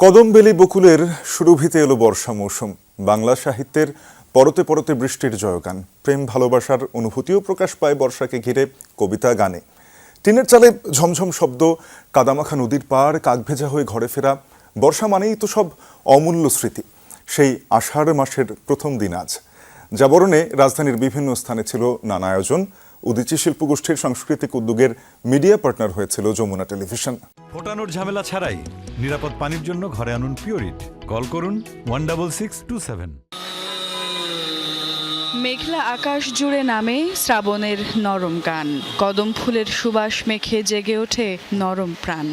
কদমবেলি বকুলের সুরভিতে এলো বর্ষা মৌসুম। বাংলা সাহিত্যের পরতে পরতে বৃষ্টির জয়গান, প্রেম ভালোবাসার অনুভূতিও প্রকাশ পায় বর্ষাকে ঘিরে কবিতা গানে। টিনের চালে ঝমঝম শব্দ, কাদামাখা নদীর পাড়, কাকভেজা হয়ে ঘরে ফেরা। বর্ষা মানেই তো সব অমূল্য স্মৃতি। সেই আষাঢ় মাসের প্রথম দিন আজ জাবরণে রাজধানীর বিভিন্ন স্থানে ছিল নানা আয়োজন। উদীচী শিল্পগোষ্ঠীর সাংস্কৃতিক উদ্যোগের মিডিয়া পার্টনার হয়েছিল যমুনা টেলিভিশন। ফোটানোর ঝামেলা ছাড়াই নিরাপদ পানির জন্য ঘরে আনুন পিওরিট। কল করুন 16627। মেঘলা আকাশ জুড়ে নামে শ্রাবণের নরম গান, কদম ফুলের সুবাস মেখে জেগে ওঠে নরম প্রাণ।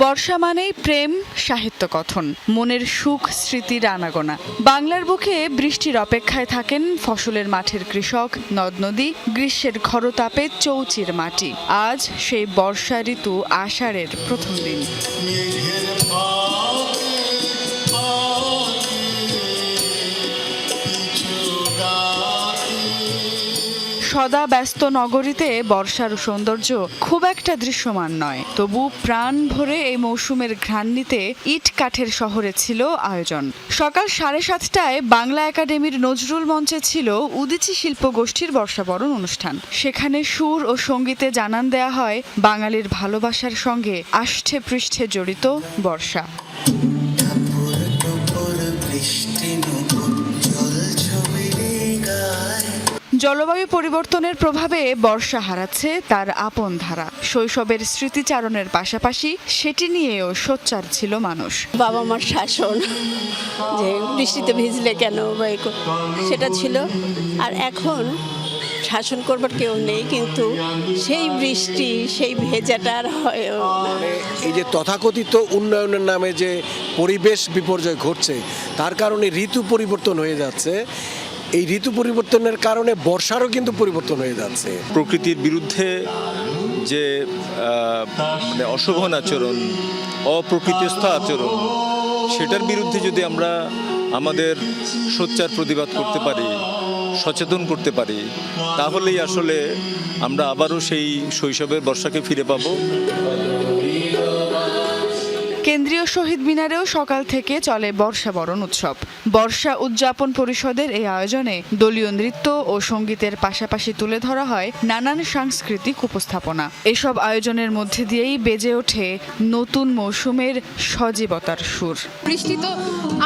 বর্ষা মানেই প্রেম, সাহিত্য কথন, মনের সুখ, স্মৃতির আনাগোনা। বাংলার বুকে বৃষ্টির অপেক্ষায় থাকেন ফসলের মাঠের কৃষক, নদ নদী, গ্রীষ্মের খরতাপে চৌচির মাটি। আজ সেই বর্ষা ঋতু আষাঢ়ের প্রথম দিন। সদা ব্যস্ত নগরীতে বর্ষার সৌন্দর্য খুব একটা দৃশ্যমান নয়, তবু প্রাণ ভরে এই মৌসুমের ঘ্রাণ নিতে ইট কাঠের শহরে ছিল আয়োজন। সকাল 7:30টায় বাংলা একাডেমির নজরুল মঞ্চে ছিল উদীচী শিল্পগোষ্ঠীর বর্ষাবরণ অনুষ্ঠান। সেখানে সুর ও সঙ্গীতে জানান দেয়া হয় বাঙালির ভালোবাসার সঙ্গে আষ্ঠে পৃষ্ঠে জড়িত বর্ষা। জলবায়ু পরিবর্তনের প্রভাবে বর্ষা হারাচ্ছে তার আপন ধারা। শৈশবের স্মৃতিচারণের পাশাপাশি সেটি নিয়েও সোচ্চার ছিল মানুষ। বাবা মার শাসন, যে বৃষ্টিতে ভিজলে কেন, সেটা ছিল। আর এখন শাসন করবার কেউ নেই, কিন্তু সেই বৃষ্টি, সেই ভেজাটা আর হয়। এই যে তথাকথিত উন্নয়নের নামে যে পরিবেশ বিপর্যয় ঘটছে, তার কারণে ঋতু পরিবর্তন হয়ে যাচ্ছে। এই ঋতু পরিবর্তনের কারণে বর্ষারও কিন্তু পরিবর্তন হয়ে যাচ্ছে। প্রকৃতির বিরুদ্ধে যে অশোভন আচরণ, অপ্রকৃতিস্থ আচরণ, সেটার বিরুদ্ধে যদি আমরা আমাদের সোচ্চার প্রতিবাদ করতে পারি, সচেতন করতে পারি, তাহলেই আসলে আমরা আবারও সেই শৈশবের বর্ষাকে ফিরে পাবো। কেন্দ্রীয় শহীদ মিনারেও সকাল থেকে চলে বর্ষাবরণ উৎসব। বর্ষা উদযাপন পরিষদের এই আয়োজনে দলীয় নৃত্য ও সঙ্গীতের পাশাপাশি তুলে ধরা হয় নানান সাংস্কৃতিক উপস্থাপনা। এসব আয়োজনের মধ্যে দিয়েই বেজে ওঠে নতুন মৌসুমের সজীবতার সুর। বৃষ্টি তো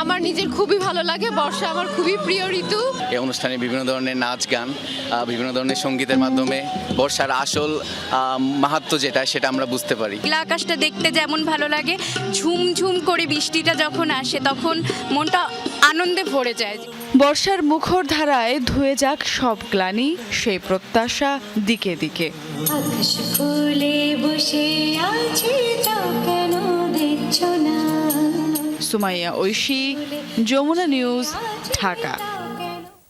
আমার নিজের খুবই ভালো লাগে, বর্ষা আমার খুবই প্রিয় ঋতু। এই অনুষ্ঠানে বিভিন্ন ধরনের নাচ গান, বিভিন্ন ধরনের সঙ্গীতের মাধ্যমে বর্ষার আসল মাহাত্ম্য সেটা আমরা বুঝতে পারি। আকাশটা দেখতে যেমন ভালো লাগে, ঝুমঝুম করে বৃষ্টিটা যখন আসে তখন মনটা আনন্দে ভরে যায়। বর্ষার মুখর ধারায় ধুয়ে যাক সব গ্লানি, সেই প্রত্যাশা দিকে দিকে। সুমাইয়া ঐশী, যমুনা নিউজ, ঢাকা।